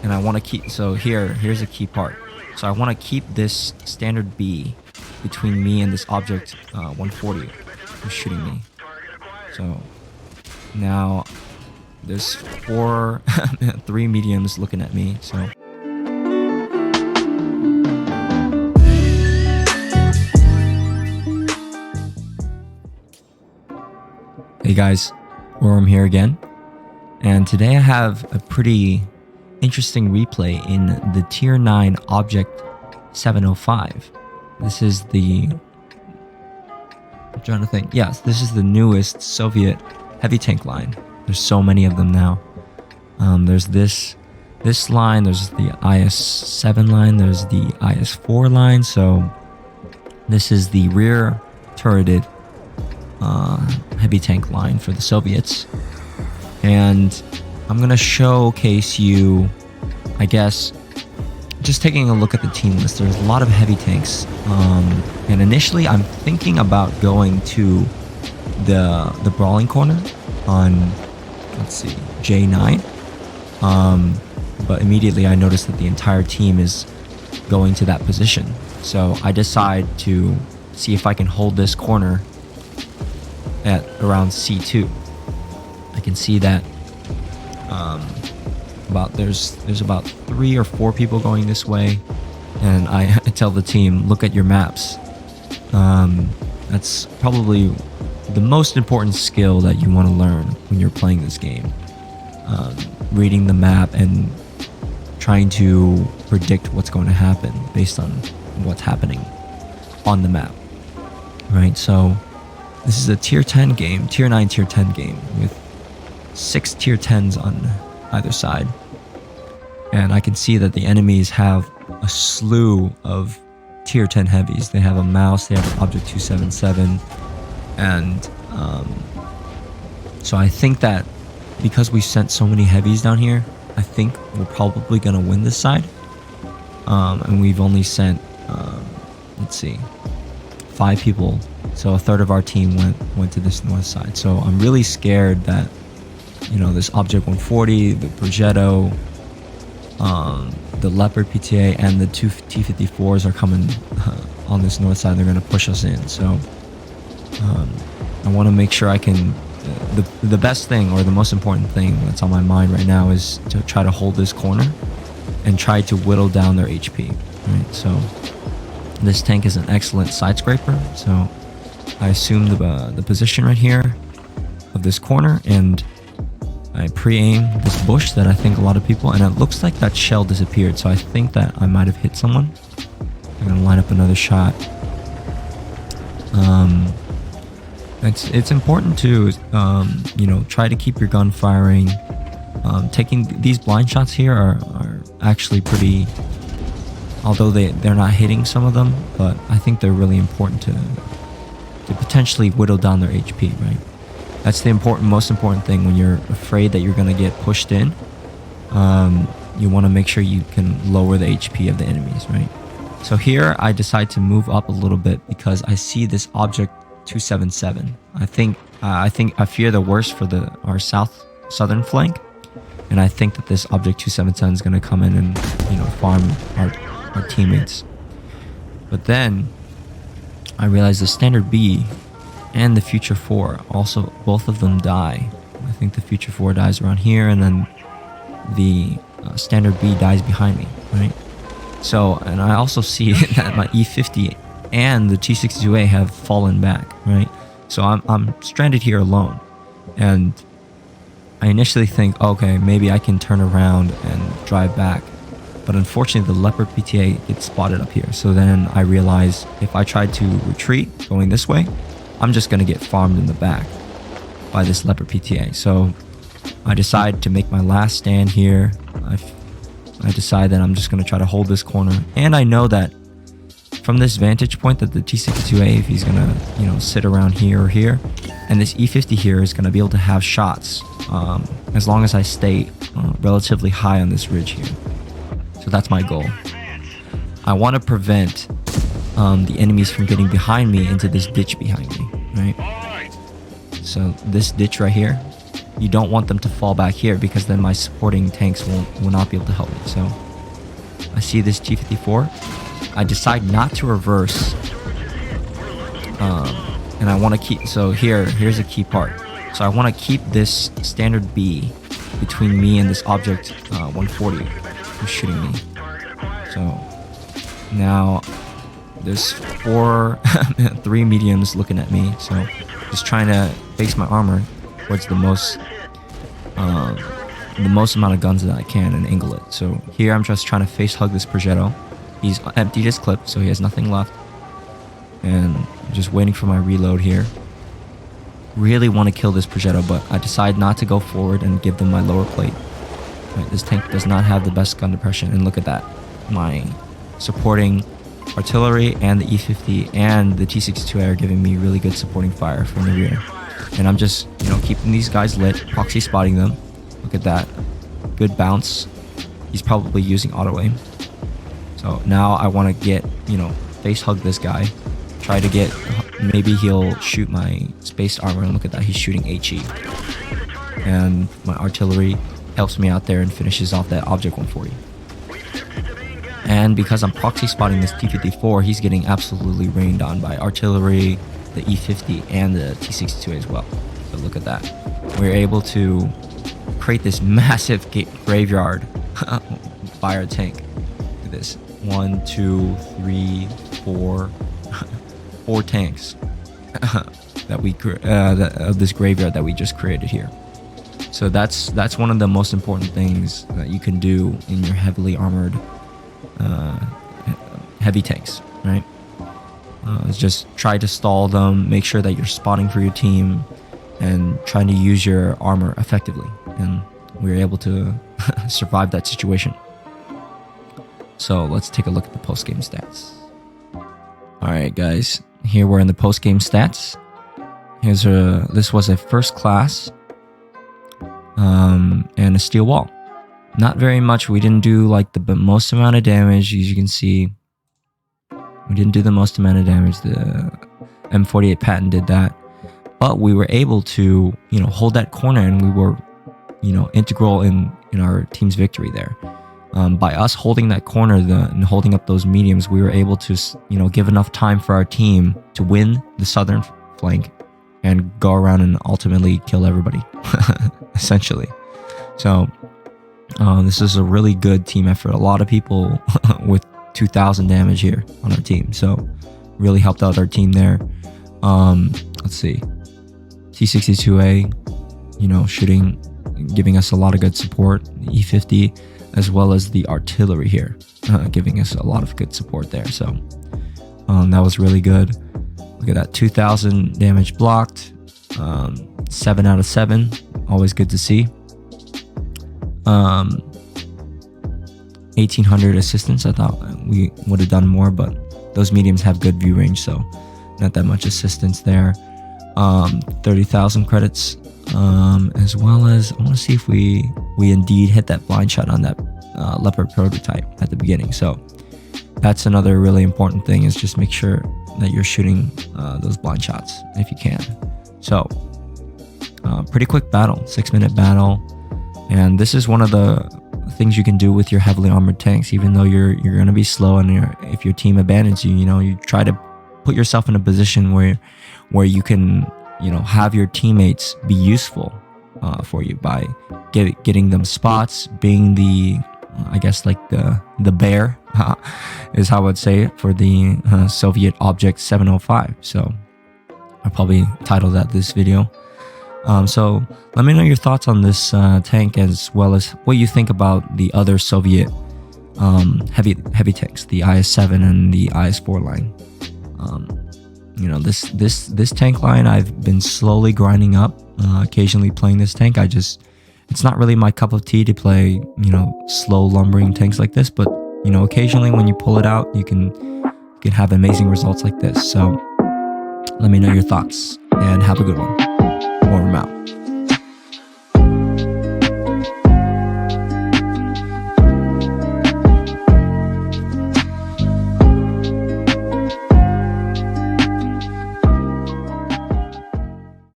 and I want to keep, so here's a key part. So I want to keep this standard B between me and this object 140 who's shooting me. So now there's three mediums looking at me. So hey guys, Worm here again, and today I have a pretty interesting replay in the tier 9 object 705. This is the, I'm trying to think, yes, this is the newest Soviet heavy tank line. There's so many of them now. There's this line, there's the IS-7 line, there's the IS-4 line. So this is the rear turreted heavy tank line for the Soviets, and I'm gonna showcase you, I guess, just taking a look at the team list. There's a lot of heavy tanks, and initially I'm thinking about going to the brawling corner on, let's see, J9, but immediately I noticed that the entire team is going to that position. So I decide to see if I can hold this corner at around C2. I can see that there's about 3 or 4 people going this way, and I tell the team, look at your maps. That's probably the most important skill that you want to learn when you're playing this game. Reading the map and trying to predict what's going to happen based on what's happening on the map, right? So this is a tier 10 game, tier 9 tier 10 game with 6 tier 10s on either side. And I can see that the enemies have a slew of tier 10 heavies. They have a mouse, they have an object 277. And so I think that because we sent so many heavies down here, I think we're probably going to win this side. And we've only sent, let's see, 5 people. So a third of our team went to this north side. So I'm really scared that, you know, this Object 140, the Progetto, the Leopard PTA, and the 2 T-54s are coming on this north side. They're going to push us in. So I want to make sure I can... The best thing, or the most important thing that's on my mind right now, is to try to hold this corner and try to whittle down their HP. Right? So this tank is an excellent side scraper. So I assume the position right here of this corner, and I pre-aim this bush that I think a lot of people, and it looks like that shell disappeared, so I think that I might have hit someone. I'm gonna line up another shot. It's important to you know, try to keep your gun firing. Taking these blind shots here are actually pretty, although they're not hitting some of them, but I think they're really important to potentially whittle down their HP, right? That's the most important thing when you're afraid that you're going to get pushed in. You want to make sure you can lower the HP of the enemies, right? So here I decide to move up a little bit because I see this object 277. I fear the worst for our southern flank, and I think that this object 277 is going to come in and, you know, farm our teammates. But then I realize the standard B and the future 4 also, both of them die. I think the future 4 dies around here, and then the standard B dies behind me, right? So, and I also see that my E50 and the T62A have fallen back, right? So I'm stranded here alone, and I initially think, okay, maybe I can turn around and drive back. But unfortunately, the Leopard PTA gets spotted up here. So then I realize if I try to retreat going this way, I'm just going to get farmed in the back by this Leopard PTA. So I decide to make my last stand here. I decide that I'm just going to try to hold this corner. And I know that from this vantage point that the T62A, if he's going to, you know, sit around here or here, and this E50 here is going to be able to have shots as long as I stay relatively high on this ridge here. So that's my goal. I want to prevent the enemies from getting behind me into this ditch behind me, right? So this ditch right here, you don't want them to fall back here, because then my supporting tanks will not be able to help me. So I see this T-54. I decide not to reverse, and I want to keep, so here's a key part. So I want to keep this standard B between me and this object 140 who's shooting me. So now there's three mediums looking at me, so just trying to base my armor towards the most amount of guns that I can and angle it. So here I'm just trying to face hug this Progetto. He's emptied his clip, so he has nothing left, and I'm just waiting for my reload here. Really want to kill this Progetto, but I decide not to go forward and give them my lower plate. Right, this tank does not have the best gun depression, and look at that. My supporting artillery and the E50 and the T-62A are giving me really good supporting fire from the rear. And I'm just, keeping these guys lit, proxy spotting them. Look at that. Good bounce. He's probably using auto aim. So now I want to get, face hug this guy. Try to get, maybe he'll shoot my space armor, and look at that, he's shooting HE. And my artillery helps me out there and finishes off that object 140. And because I'm proxy spotting this T-54, he's getting absolutely rained on by artillery, the E-50, and the T-62 as well. So look at that. We're able to create this massive graveyard by our tank. Look at this. 1, 2, 3, 4, 4 tanks that we of this graveyard that we just created here. So that's one of the most important things that you can do in your heavily armored heavy tanks, right? Is just try to stall them, make sure that you're spotting for your team, and trying to use your armor effectively. And we were able to survive that situation. So let's take a look at the post-game stats. Alright guys, here we're in the post-game stats. This was a first class and a steel wall. Not very much. We didn't do like the most amount of damage. As you can see, we didn't do the most amount of damage. The M48 Patton did that, but we were able to hold that corner, and we were integral in our team's victory there. By us holding that corner and holding up those mediums, we were able to give enough time for our team to win the southern flank and go around and ultimately kill everybody essentially. So this is a really good team effort. A lot of people with 2,000 damage here on our team, so really helped out our team there. Let's see, T-62A shooting, giving us a lot of good support. The E-50 as well as the artillery here, giving us a lot of good support there. So that was really good. Look at that, 2,000 damage blocked, 7 out of 7, always good to see. 1,800 assistance. I thought we would have done more, but those mediums have good view range, so not that much assistance there. 30,000 credits, as well as I want to see if we indeed hit that blind shot on that Leopard prototype at the beginning. So that's another really important thing, is just make sure that you're shooting those blind shots if you can. So pretty quick battle, 6-minute battle, and this is one of the things you can do with your heavily armored tanks. Even though you're going to be slow, and if your team abandons you, you try to put yourself in a position where you can have your teammates be useful for you by getting them spots, being the I guess like the bear is how I would say it for the Soviet Object 705. So I'll probably title that this video. So let me know your thoughts on this tank, as well as what you think about the other Soviet heavy tanks, the IS-7 and the IS-4 line. This tank line I've been slowly grinding up, occasionally playing this tank. It's not really my cup of tea to play, slow lumbering tanks like this, but occasionally when you pull it out, you can have amazing results like this. So let me know your thoughts, and have a good one.